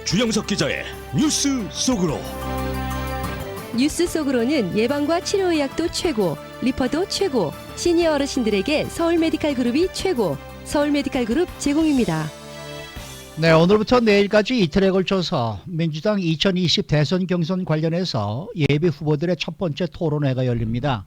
주영석 기자의 뉴스 속으로. 뉴스 속으로는 예방과 치료의학도 최고, 리퍼도 최고, 시니어 어르신들에게 서울메디칼그룹이 최고, 서울메디칼그룹 제공입니다. 네, 오늘부터 내일까지 이틀에 걸쳐서 민주당 2020 대선 경선 관련해서 예비 후보들의 첫 번째 토론회가 열립니다.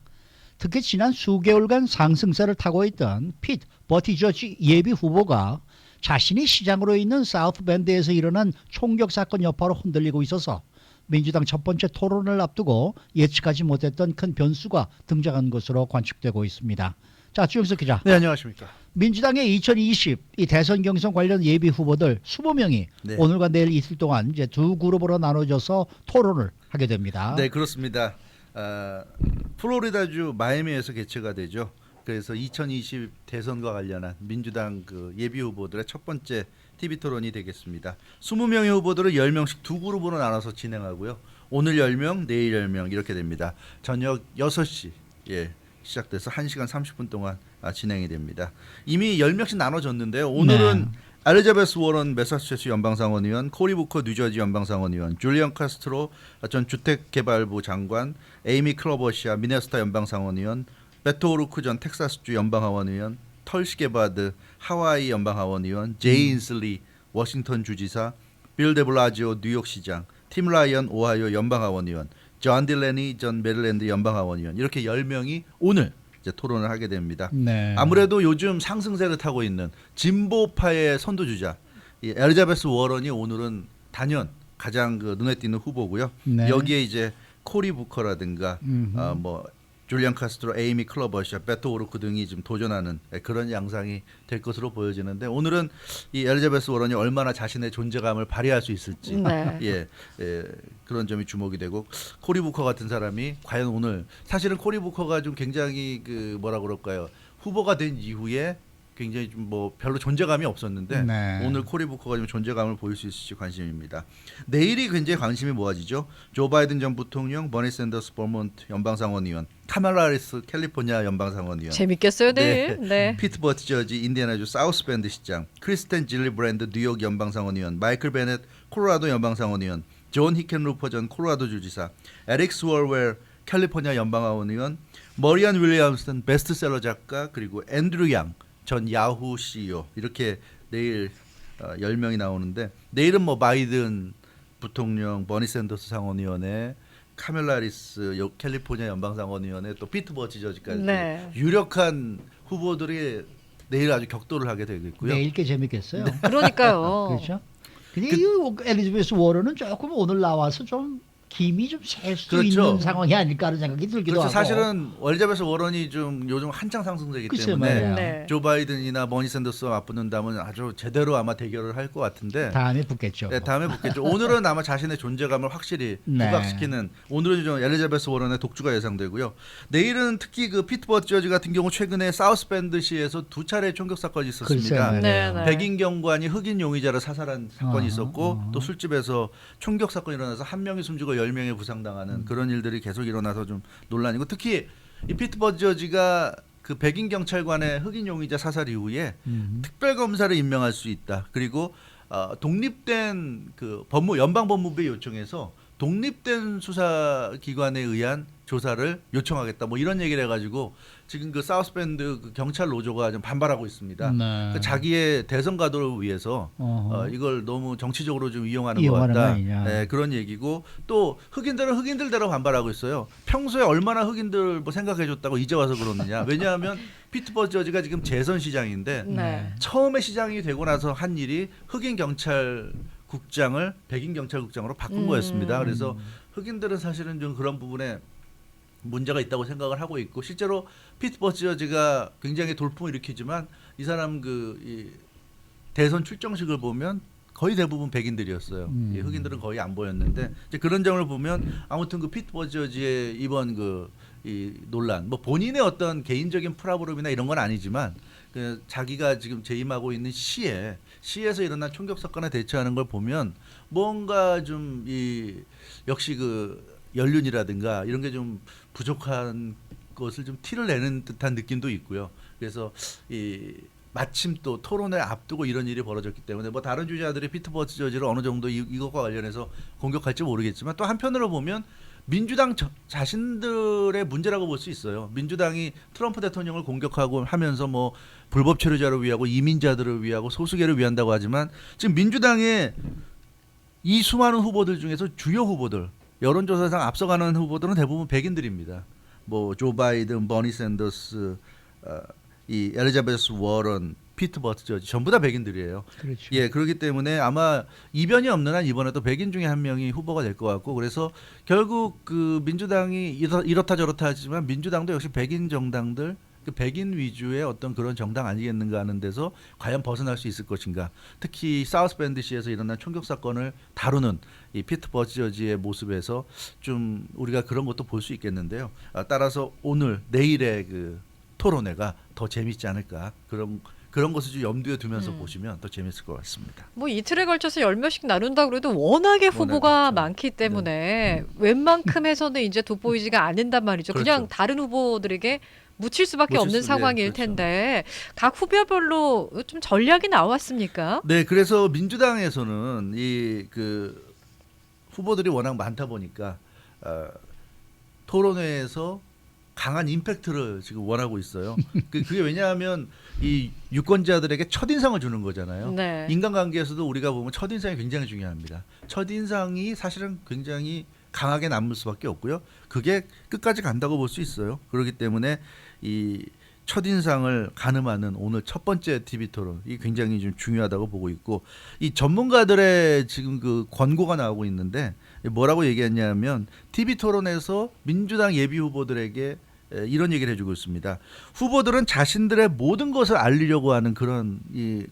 특히 지난 수개월간 상승세를 타고 있던 핏 버티저지 예비 후보가 자신이 시장으로 있는 사우스밴드에서 일어난 총격 사건 여파로 흔들리고 있어서 민주당 첫 번째 토론을 앞두고 예측하지 못했던 큰 변수가 등장한 것으로 관측되고 있습니다. 자, 주영석 기자. 네, 안녕하십니까. 민주당의 2020 이 대선 경선 관련 예비 후보들 20명이 네. 오늘과 내일 이틀 동안 이제 두 그룹으로 나눠져서 토론을 하게 됩니다. 네, 그렇습니다. 플로리다주 마이애미에서 개최가 되죠. 그래서 2020 대선과 관련한 민주당 그 예비 후보들의 첫 번째 TV 토론이 되겠습니다. 20명의 후보들을 10명씩 두 그룹으로 나눠서 진행하고요. 오늘 10명, 내일 10명 이렇게 됩니다. 저녁 6시 시작돼서 1시간 30분 동안 진행이 됩니다. 이미 10명씩 나눠졌는데요. 오늘은 엘리자베스 워런 매사추세츠 연방상원의원, 코리 부커 뉴저지 연방상원의원, 줄리안 카스트로 전 주택개발부 장관, 에이미 클로버시아 미네소타 연방상원의원, 베토 오루크 전 텍사스주 연방하원의원, 털시 게바드 하와이 연방하원의원, 제이 인슬리 워싱턴 주지사, 빌 데블라지오 뉴욕시장, 팀 라이언 오하이오 연방하원의원, 존 딜레니 전 메릴랜드 연방하원의원 이렇게 10명이 오늘 이제 토론을 하게 됩니다. 네. 아무래도 요즘 상승세를 타고 있는 진보파의 선두주자 이 엘리자베스 워런이 오늘은 단연 가장 그 눈에 띄는 후보고요. 네. 여기에 이제 코리 부커라든가 뭐 줄리안 카스트로, 에이미 클로버시아, 베토 오르크 등이 지금 도전하는 그런 양상이 될 것으로 보여지는데 오늘은 이 엘리자베스 워런이 얼마나 자신의 존재감을 발휘할 수 있을지 네. 그런 점이 주목이 되고 코리 부커 같은 사람이 과연 오늘 사실은 코리 부커가 좀 굉장히 그 뭐라 그럴까요 후보가 된 이후에 굉장히 좀 뭐 별로 존재감이 없었는데 네. 오늘 코리 부커가 좀 존재감을 보일 수 있을지 관심입니다. 내일이 굉장히 관심이 모아지죠. 조 바이든 전 부통령, 버니 샌더스 버몬트 연방상원의원, 카말라 하리스 캘리포니아 연방상원의원, 재밌겠어요, 내일. 네. 피트 버티저지 인디애나주 사우스밴드 시장, 크리스텐 질리브랜드 뉴욕 연방상원의원, 마이클 베넷 콜로라도 연방상원의원, 존 히켄루퍼 전 콜로라도 주지사, 에릭 스월웰 캘리포니아 연방하원의원, 머리안 윌리엄슨 베스트셀러 작가 그리고 앤드류 양 전 야후 CEO 이렇게 내일 10명이 나오는데 내일은 뭐 바이든 부통령, 버니 샌더스 상원의원에 카멜라 하리스 캘리포니아 연방상원의원에 또 피트 버티저지까지 유력한 후보들이 내일 아주 격돌을 하게 되겠고요. 내일 꽤 재밌겠어요. 그러니까요. 그렇죠? 근데 이 엘리자베스 워런은 조금 오늘 나와서 좀 김이 좀 셀 수 그렇죠. 있는 상황이 아닐까 하는 생각이 들기도 그렇죠. 하고. 사실은 엘리자베스 워런이 좀 요즘 한창 상승세이기 글쎄 때문에 말이야. 네. 조 바이든이나 버니 샌더스와 맞붙는다면 아주 제대로 아마 대결을 할 것 같은데 다음에 붙겠죠. 네, 다음에 붙겠죠. 오늘은 아마 자신의 존재감을 확실히 네. 부각시키는 오늘은 좀 엘리자베스 워런의 독주가 예상되고요. 내일은 특히 그 피트 버티저지 같은 경우 최근에 사우스밴드시에서 두 차례 총격 사건이 있었습니다. 글쎄 말이에요. 네. 백인 경관이 흑인 용의자를 사살한 사건이 있었고 또 술집에서 총격 사건이 일어나서 한 명이 숨지고 10명이 부상당하는 그런 일들이 계속 일어나서 좀 논란이고 특히 이 피트 버티저지가 그 백인 경찰관의 흑인 용의자 사살 이후에 특별 검사를 임명할 수 있다. 그리고 독립된 그 연방 법무부의 요청에서 독립된 수사 기관에 의한 조사를 요청하겠다. 뭐 이런 얘기를 해가지고 지금 그 사우스밴드 그 경찰 노조가 좀 반발하고 있습니다. 네. 그러니까 자기의 대선 가도를 위해서 이걸 너무 정치적으로 좀 이용하는 것 이용하는 거 같다. 아니냐. 네, 그런 얘기고 또 흑인들은 흑인들대로 반발하고 있어요. 평소에 얼마나 흑인들 뭐 생각해줬다고 이제 와서 그러느냐. 왜냐하면 피트 버티저지가 지금 재선 시장인데 네. 처음에 시장이 되고 나서 한 일이 흑인 경찰 국장을 백인 경찰국장으로 바꾼 거였습니다. 그래서 흑인들은 사실은 좀 그런 부분에 문제가 있다고 생각을 하고 있고 실제로 피트 버티저지가 굉장히 돌풍을 일으키지만 이 사람 이 대선 출정식을 보면 거의 대부분 백인들이었어요. 이 흑인들은 거의 안 보였는데 이제 그런 점을 보면 아무튼 그 피트 버티저지의 이번 이 논란 뭐 본인의 어떤 개인적인 프라브럼이나 이런 건 아니지만 그 자기가 지금 재임하고 있는 시에서 일어난 총격 사건에 대처하는 걸 보면 뭔가 좀 역시 그 연륜이라든가 이런 게 좀 부족한 것을 좀 티를 내는 듯한 느낌도 있고요. 그래서 마침 또 토론을 앞두고 이런 일이 벌어졌기 때문에 뭐 다른 주자들이 피트 버티저지를 어느 정도 이것과 관련해서 공격할지 모르겠지만 또 한편으로 보면 민주당 자신들의 문제라고 볼 수 있어요. 민주당이 트럼프 대통령을 공격하고 하면서 뭐 불법 체류자를 위하고 이민자들을 위하고 소수계를 위한다고 하지만 지금 민주당의 이 수많은 후보들 중에서 주요 후보들 여론조사상 앞서가는 후보들은 대부분 백인들입니다. 뭐 조 바이든, 버니 샌더스, 이 엘리자베스 워런, 피트 버티저지 전부 다 백인들이에요. 그렇죠. 예, 그렇기 때문에 아마 이변이 없는 한 이번에도 백인 중에 한 명이 후보가 될 것 같고 그래서 결국 그 민주당이 이렇다 저렇다 하지만 민주당도 역시 백인 정당들 그 백인 위주의 어떤 그런 정당 아니겠는가 하는 데서 과연 벗어날 수 있을 것인가. 특히 사우스밴드시에서 일어난 총격 사건을 다루는 이 피트 버티저지의 모습에서 좀 우리가 그런 것도 볼 수 있겠는데요. 따라서 오늘 내일의 그 토론회가 더 재밌지 않을까 그런 것을 좀 염두에 두면서 보시면 더 재밌을 것 같습니다. 뭐 이틀에 걸쳐서 10명씩 나눈다 그래도 워낙에 후보가 그렇죠. 많기 때문에 웬만큼 해서는 이제 돋보이지가 않는단 말이죠. 그렇죠. 그냥 다른 후보들에게 묻힐 수밖에 묻힐 없는 수- 상황일 예, 그렇죠. 텐데 각 후보별로 좀 전략이 나왔습니까? 네, 그래서 민주당에서는 이 그 후보들이 워낙 많다 보니까 토론회에서 강한 임팩트를 지금 원하고 있어요. 그게 왜냐하면 이 유권자들에게 첫인상을 주는 거잖아요. 네. 인간관계에서도 우리가 보면 첫인상이 굉장히 중요합니다. 첫인상이 사실은 굉장히 강하게 남을 수밖에 없고요. 그게 끝까지 간다고 볼 수 있어요. 그렇기 때문에 이 첫인상을 가늠하는 오늘 첫 번째 TV 토론 이 굉장히 좀 중요하다고 보고 있고 이 전문가들의 지금 그 권고가 나오고 있는데 뭐라고 얘기했냐면 TV 토론에서 민주당 예비 후보들에게 이런 얘기를 해주고 있습니다. 후보들은 자신들의 모든 것을 알리려고 하는 그런 이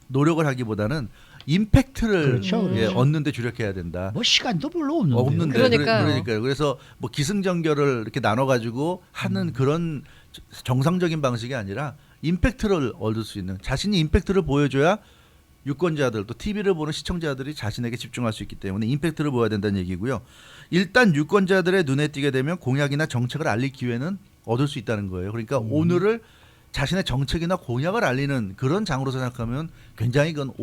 노력을 하기보다는 임팩트를 그렇죠, 그렇죠. 얻는 데 주력해야 된다. 뭐 시간도 별로 없는데. 없는데 그러니까요. 그러니까요. 그래서 뭐 기승전결을 이렇게 나눠 가지고 하는 그런 정상적인 방식이 아니라 임팩트를 얻을 수 있는 자신이 임팩트를 보여줘야 유권자들 또 TV를 보는 시청자들이 자신에게 집중할 수 있기 때문에 임팩트를 보여야 된다는 얘기고요. 일단 유권자들의 눈에 띄게 되면 공약이나 정책을 알릴 기회는 얻을 수 있다는 거예요. 그러니까 오늘을 자신의 정책이나 공약을 알리는 그런 장으로 생각하면 굉장히 그건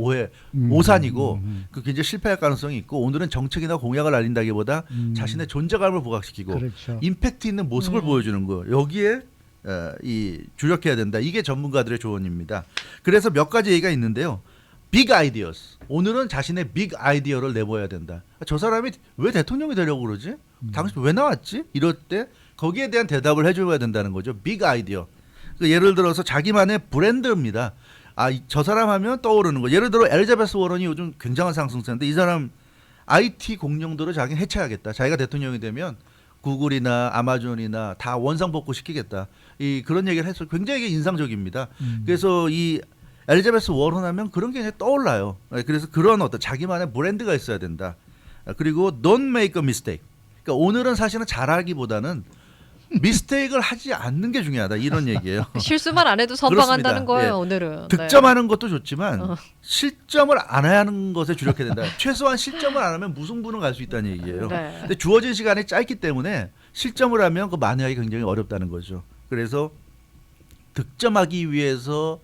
오산이고 그 굉장히 실패할 가능성이 있고 오늘은 정책이나 공약을 알린다기보다 자신의 존재감을 부각시키고 그렇죠. 임팩트 있는 모습을 보여주는 거 여기에 이 주력해야 된다. 이게 전문가들의 조언입니다. 그래서 몇 가지 얘기가 있는데요. 빅 아이디어스. 오늘은 자신의 빅 아이디어를 내보여야 된다. 저 사람이 왜 대통령이 되려고 그러지? 당신 왜 나왔지? 이럴 때 거기에 대한 대답을 해줘야 된다는 거죠. 빅 아이디어. 예를 들어서 자기만의 브랜드입니다. 저 사람 하면 떠오르는 거. 예를 들어 엘리자베스 워런이 요즘 굉장한 상승세인데 이 사람 IT 공룡들을 자기는 해체하겠다. 자기가 대통령이 되면 구글이나 아마존이나 다 원상복구 시키겠다. 그런 얘기를 해서 굉장히 인상적입니다. 그래서 이 엘리자베스 워런 하면 그런 게 떠올라요. 그래서 그런 어떤 자기만의 브랜드가 있어야 된다. 그리고 don't make a mistake. 그러니까 오늘은 사실은 잘하기보다는 미스테이크를 하지 않는 게 중요하다. 이런 얘기예요. 실수만 안 해도 선방한다는 그렇습니다. 거예요. 예. 오늘은. 득점하는 것도 좋지만 실점을 안 하는 것에 주력해야 된다. 최소한 실점을 안 하면 무승부는 갈 수 있다는 얘기예요. 네. 근데 주어진 시간이 짧기 때문에 실점을 하면 그 만회하기 굉장히 어렵다는 거죠. 그래서 득점하기 위해서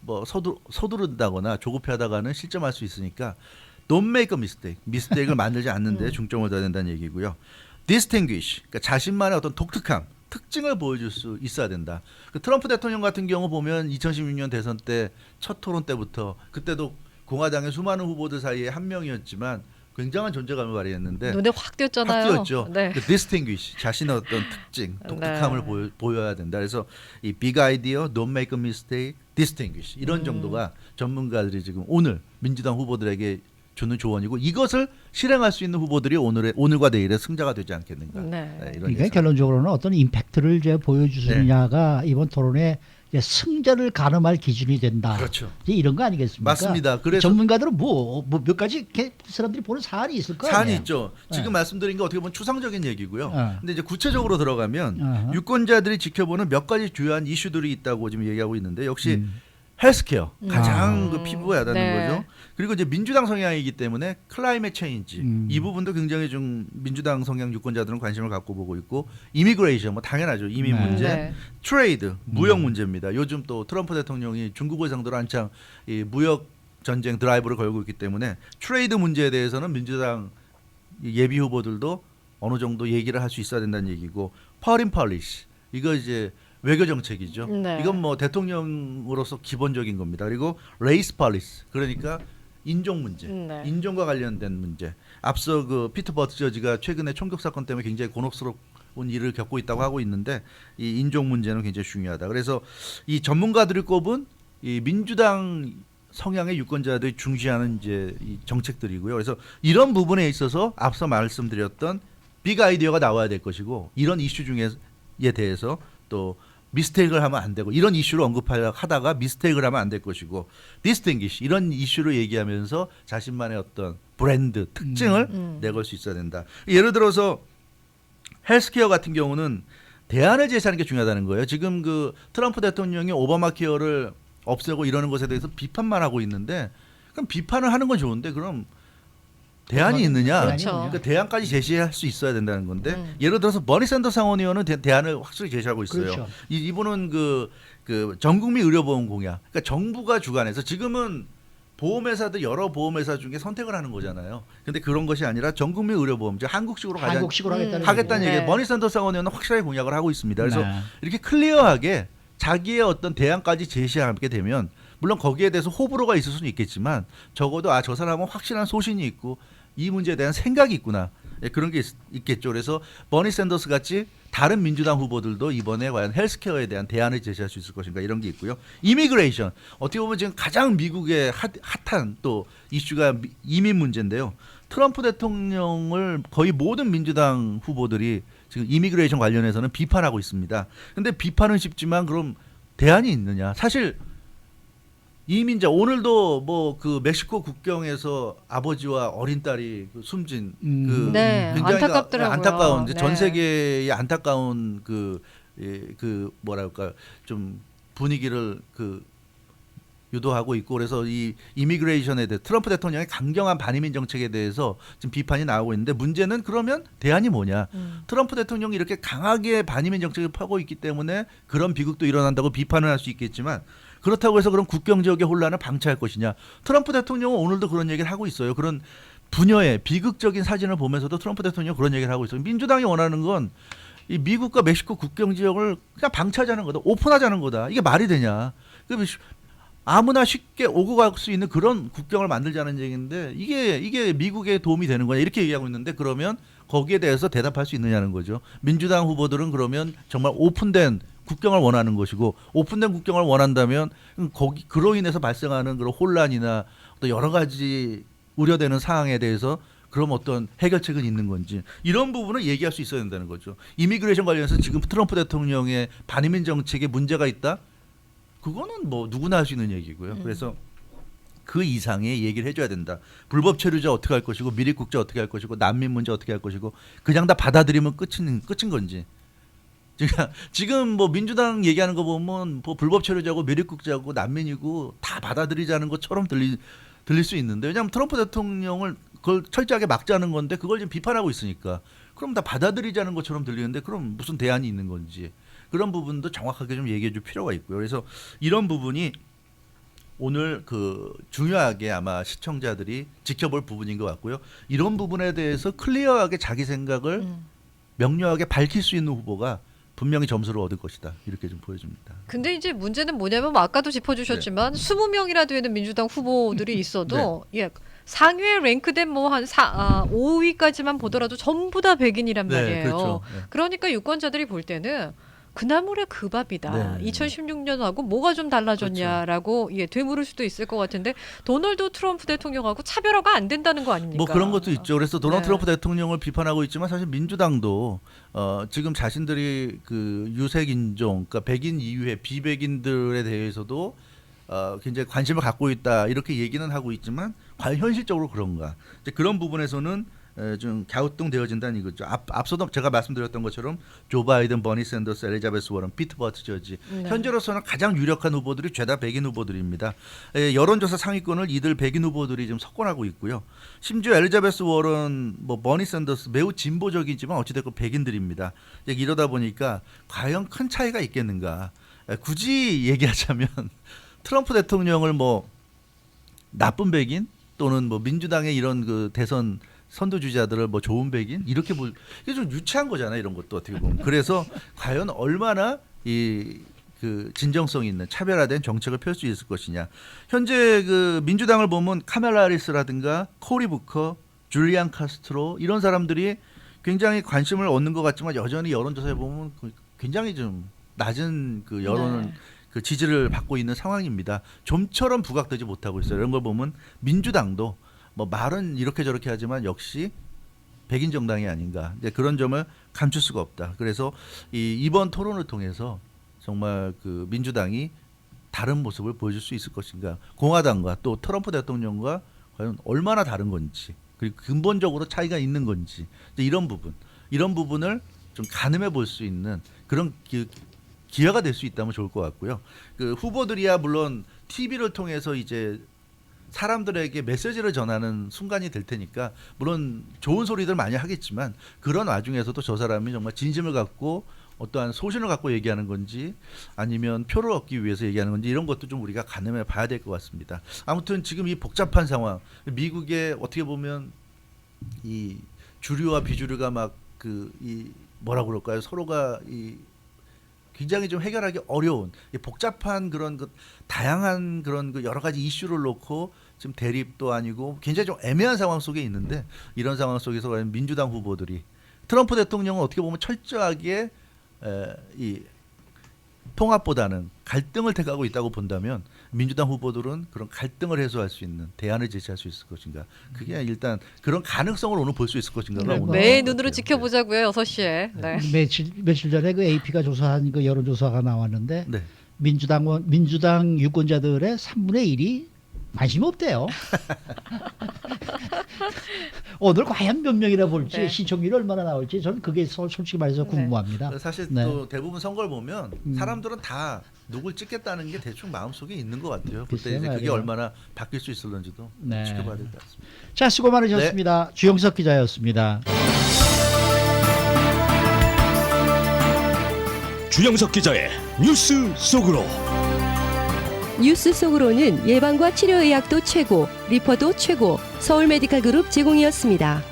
뭐 서두른다거나 조급해하다가는 실점할 수 있으니까 don't make a mistake. 미스테이크를 만들지 않는 데 중점을 둬야 된다는 얘기고요. distinguish. 그러니까 자신만의 어떤 독특함, 특징을 보여줄 수 있어야 된다. 그 트럼프 대통령 같은 경우 보면 2016년 대선 때 첫 토론 때부터 그때도 공화당의 수많은 후보들 사이에 한 명이었지만 굉장한 존재감을 발휘했는데 눈에 확 띄었잖아요. 확 띄었죠. 네. 그 distinguish 자신의 어떤 특징, 독특함을 보여야 된다. 그래서 이 big idea, don't make a mistake, distinguish 이런 정도가 전문가들이 지금 오늘 민주당 후보들에게 주는 조언이고 이것을 실행할 수 있는 후보들이 오늘과 내일의 승자가 되지 않겠는가. 네. 이런 그러니까 예상. 결론적으로는 어떤 임팩트를 이제 보여주느냐가 이번 토론에 이제 승자를 가늠할 기준이 된다. 그렇죠. 이제 이런 거 아니겠습니까? 맞습니다. 그래서 전문가들은 뭐 몇 가지 이렇게 사람들이 보는 사안이 있을 거예요. 사안이 있죠. 지금 네. 말씀드린 게 어떻게 보면 추상적인 얘기고요. 네. 근데 이제 구체적으로 들어가면 유권자들이 지켜보는 몇 가지 주요한 이슈들이 있다고 지금 얘기하고 있는데 역시 헬스케어 가장 음. 그 피부가 와닿는 네. 거죠. 그리고 이제 민주당 성향이기 때문에 클라이맥 체인지 이 부분도 굉장히 좀 민주당 성향 유권자들은 관심을 갖고 보고 있고 이미그레이션 뭐 당연하죠. 이민 네. 문제, 네. 트레이드 무역 문제입니다. 요즘 또 트럼프 대통령이 중국을 상대로 한창 이 무역 전쟁 드라이브를 걸고 있기 때문에 트레이드 문제에 대해서는 민주당 예비 후보들도 어느 정도 얘기를 할 수 있어야 된다는 얘기고 퍼린 폴리시 이거 이제 외교 정책이죠. 네. 이건 뭐 대통령으로서 기본적인 겁니다. 그리고 레이스 폴리시 그러니까 인종 문제, 네. 인종과 관련된 문제. 앞서 그 피터 버트저지가 최근에 총격 사건 때문에 굉장히 곤혹스러운 일을 겪고 있다고 하고 있는데 이 인종 문제는 굉장히 중요하다. 그래서 이 전문가들이 꼽은 이 민주당 성향의 유권자들이 중시하는 이제 이 정책들이고요. 그래서 이런 부분에 있어서 앞서 말씀드렸던 빅 아이디어가 나와야 될 것이고 이런 이슈 중에 대해서 또 미스테이크를 하면 안 되고 이런 이슈를 언급하다가 미스테이크를 하면 안 될 것이고 디스팅기시 이런 이슈를 얘기하면서 자신만의 어떤 브랜드 특징을 내걸 수 있어야 된다. 예를 들어서 헬스케어 같은 경우는 대안을 제시하는 게 중요하다는 거예요. 지금 그 트럼프 대통령이 오바마 케어를 없애고 이러는 것에 대해서 비판만 하고 있는데 그럼 비판을 하는 건 좋은데 그럼 대안이 있느냐? 그렇죠. 그 대안까지 제시할 수 있어야 된다는 건데 예를 들어서 버니 샌더스 상원의원은 대안을 확실히 제시하고 있어요. 그렇죠. 이분은 그 전국민 의료보험 공약. 그러니까 정부가 주관해서 지금은 보험회사도 여러 보험회사 중에 선택을 하는 거잖아요. 근데 그런 것이 아니라 전국민 의료보험, 즉 한국식으로 한국식으로 하겠다는 하겠다는 네. 얘기예요. 버니 샌더스 상원의원은 확실하게 공약을 하고 있습니다. 그래서 네. 이렇게 클리어하게 자기의 어떤 대안까지 제시하게 되면 물론 거기에 대해서 호불호가 있을 수는 있겠지만 적어도 저 사람은 확실한 소신이 있고 이 문제에 대한 생각이 있구나. 예, 그런 게 있겠죠. 그래서 버니 샌더스 같이 다른 민주당 후보들도 이번에 과연 헬스케어에 대한 대안을 제시할 수 있을 것인가 이런 게 있고요. 이미그레이션 어떻게 보면 지금 가장 미국의 핫한 또 이슈가 이민 문제인데요. 트럼프 대통령을 거의 모든 민주당 후보들이 지금 이미그레이션 관련해서는 비판하고 있습니다. 근데 비판은 쉽지만 그럼 대안이 있느냐? 사실 이민자 오늘도 뭐 그 멕시코 국경에서 아버지와 어린 딸이 숨진 그 네, 굉장히 안타깝더라고요. 안타까운 이제 전 네. 세계의 안타까운 그 뭐랄까 좀 분위기를 유도하고 있고 그래서 이 이미그레이션에 대해 트럼프 대통령의 강경한 반이민 정책에 대해서 지금 비판이 나오고 있는데 문제는 그러면 대안이 뭐냐? 트럼프 대통령이 이렇게 강하게 반이민 정책을 펴고 있기 때문에 그런 비극도 일어난다고 비판을 할 수 있겠지만 그렇다고 해서 그런 국경 지역의 혼란을 방치할 것이냐? 트럼프 대통령은 오늘도 그런 얘기를 하고 있어요. 그런 분야의 비극적인 사진을 보면서도 트럼프 대통령이 그런 얘기를 하고 있어요. 민주당이 원하는 건 이 미국과 멕시코 국경 지역을 그냥 방치하자는 거다. 오픈하자는 거다. 이게 말이 되냐? 아무나 쉽게 오고 갈 수 있는 그런 국경을 만들자는 얘기인데 이게 미국에 도움이 되는 거냐 이렇게 얘기하고 있는데 그러면 거기에 대해서 대답할 수 있느냐는 거죠. 민주당 후보들은 그러면 정말 오픈된 국경을 원하는 것이고 오픈된 국경을 원한다면 그로 인해서 발생하는 그런 혼란이나 또 여러 가지 우려되는 사항에 대해서 그럼 어떤 해결책은 있는 건지 이런 부분을 얘기할 수 있어야 된다는 거죠. 이미그레이션 관련해서 지금 트럼프 대통령의 반이민 정책에 문제가 있다? 그거는 뭐 누구나 할 수 있는 얘기고요. 그래서 그 이상의 얘기를 해줘야 된다. 불법 체류자 어떻게 할 것이고 미립국자 어떻게 할 것이고 난민 문제 어떻게 할 것이고 그냥 다 받아들이면 끝인 건지. 지금 뭐 민주당 얘기하는 거 보면 뭐 불법 체류자고 미립국자고 난민이고 다 받아들이자는 것처럼 들릴 수 있는데 왜냐하면 트럼프 대통령을 그걸 철저하게 막자는 건데 그걸 지금 비판하고 있으니까 그럼 다 받아들이자는 것처럼 들리는데 그럼 무슨 대안이 있는 건지 그런 부분도 정확하게 좀 얘기해 줄 필요가 있고요. 그래서 이런 부분이 오늘 중요하게 아마 시청자들이 지켜볼 부분인 것 같고요. 이런 부분에 대해서 클리어하게 자기 생각을 명료하게 밝힐 수 있는 후보가 분명히 점수를 얻을 것이다. 이렇게 좀 보여집니다. 근데 이제 문제는 뭐냐면 뭐 아까도 짚어주셨지만 20명이라도 되는 민주당 후보들이 있어도 예, 상위에 랭크된 뭐 한 5위까지만 보더라도 전부 다 백인이란 말이에요. 그렇죠. 네. 그러니까 유권자들이 볼 때는 그나물의 그 밥이다. 네. 2016년하고 뭐가 좀 달라졌냐라고 예, 되물을 수도 있을 것 같은데 도널드 트럼프 대통령하고 차별화가 안 된다는 거 아닙니까? 뭐 그런 것도 있죠. 그래서 도널드 네. 트럼프 대통령을 비판하고 있지만 사실 민주당도 지금 자신들이 그 유색 인종, 그러니까 백인 이후에 비백인들에 대해서도 굉장히 관심을 갖고 있다 이렇게 얘기는 하고 있지만 과연 현실적으로 그런가? 이제 그런 부분에서는 좀 갸우뚱되어진다는 이거죠. 앞서도 제가 말씀드렸던 것처럼 조 바이든, 버니 샌더스, 엘리자베스 워런, 피트 버티저지 네. 현재로서는 가장 유력한 후보들이 죄다 백인 후보들입니다. 여론조사 상위권을 이들 백인 후보들이 좀 석권하고 있고요. 심지어 엘리자베스 워런, 뭐 버니 샌더스 매우 진보적이지만 어찌됐건 백인들입니다. 이러다 보니까 과연 큰 차이가 있겠는가? 굳이 얘기하자면 트럼프 대통령을 뭐 나쁜 백인 또는 뭐 민주당의 이런 그 대선 선두주자들을 뭐 좋은 백인 이렇게 이게 좀 유치한 거잖아요. 이런 것도 어떻게 보면. 그래서 과연 얼마나 이 그 진정성 있는 차별화된 정책을 펼 수 있을 것이냐. 현재 그 민주당을 보면 카멜라 하리스라든가 코리 부커, 줄리안 카스트로 이런 사람들이 굉장히 관심을 얻는 것 같지만 여전히 여론조사에 보면 굉장히 좀 낮은 그 여론을 네. 그 지지를 받고 있는 상황입니다. 좀처럼 부각되지 못하고 있어요. 이런 걸 보면 민주당도 뭐 말은 이렇게 저렇게 하지만 역시 백인 정당이 아닌가. 이제 그런 점을 감출 수가 없다. 그래서 이번 토론을 통해서 정말 그 민주당이 다른 모습을 보여줄 수 있을 것인가. 공화당과 또 트럼프 대통령과 과연 얼마나 다른 건지 그리고 근본적으로 차이가 있는 건지 이런 부분을 좀 가늠해 볼 수 있는 그런 기회가 될 수 있다면 좋을 것 같고요. 그 후보들이야 물론 TV를 통해서 이제 사람들에게 메시지를 전하는 순간이 될 테니까 물론 좋은 소리들 많이 하겠지만 그런 와중에서도 저 사람이 정말 진심을 갖고 어떠한 소신을 갖고 얘기하는 건지 아니면 표를 얻기 위해서 얘기하는 건지 이런 것도 좀 우리가 가늠해 봐야 될 것 같습니다. 아무튼 지금 이 복잡한 상황, 미국의 어떻게 보면 이 주류와 비주류가 막 이 뭐라 그럴까요? 서로가 이 굉장히 좀 해결하기 어려운 복잡한 그런 그 다양한 그런 그 여러 가지 이슈를 놓고 지금 대립도 아니고 굉장히 좀 애매한 상황 속에 있는데 이런 상황 속에서 과연 민주당 후보들이 트럼프 대통령은 어떻게 보면 철저하게 이 통합보다는 갈등을 택하고 있다고 본다면 민주당 후보들은 그런 갈등을 해소할 수 있는 대안을 제시할 수 있을 것인가. 그게 일단 그런 가능성을 오늘 볼 수 있을 것인가가 오늘 매일 눈으로 지켜보자고요. 6시에. 네. 며칠 전에 그 AP가 조사한 그 여론조사가 나왔는데 네. 민주당 유권자들의 3분의 1이 관심 없대요. 오늘 과연 몇 명이나 볼지 네. 시청률이 얼마나 나올지 저는 그게 솔직히 말해서 궁금합니다. 사실 네. 또 대부분 선거를 보면 사람들은 다 누굴 찍겠다는 게 대충 마음속에 있는 것 같아요. 그때 글쎄요, 이제 그게 말이에요. 얼마나 바뀔 수 있을런지도 네. 지켜봐야 될 것 같습니다. 자, 수고 많으셨습니다. 주영석 기자였습니다. 주영석 기자의 뉴스 속으로. 뉴스 속으로는 예방과 치료의학도 최고, 리퍼도 최고, 서울 메디칼 그룹 제공이었습니다.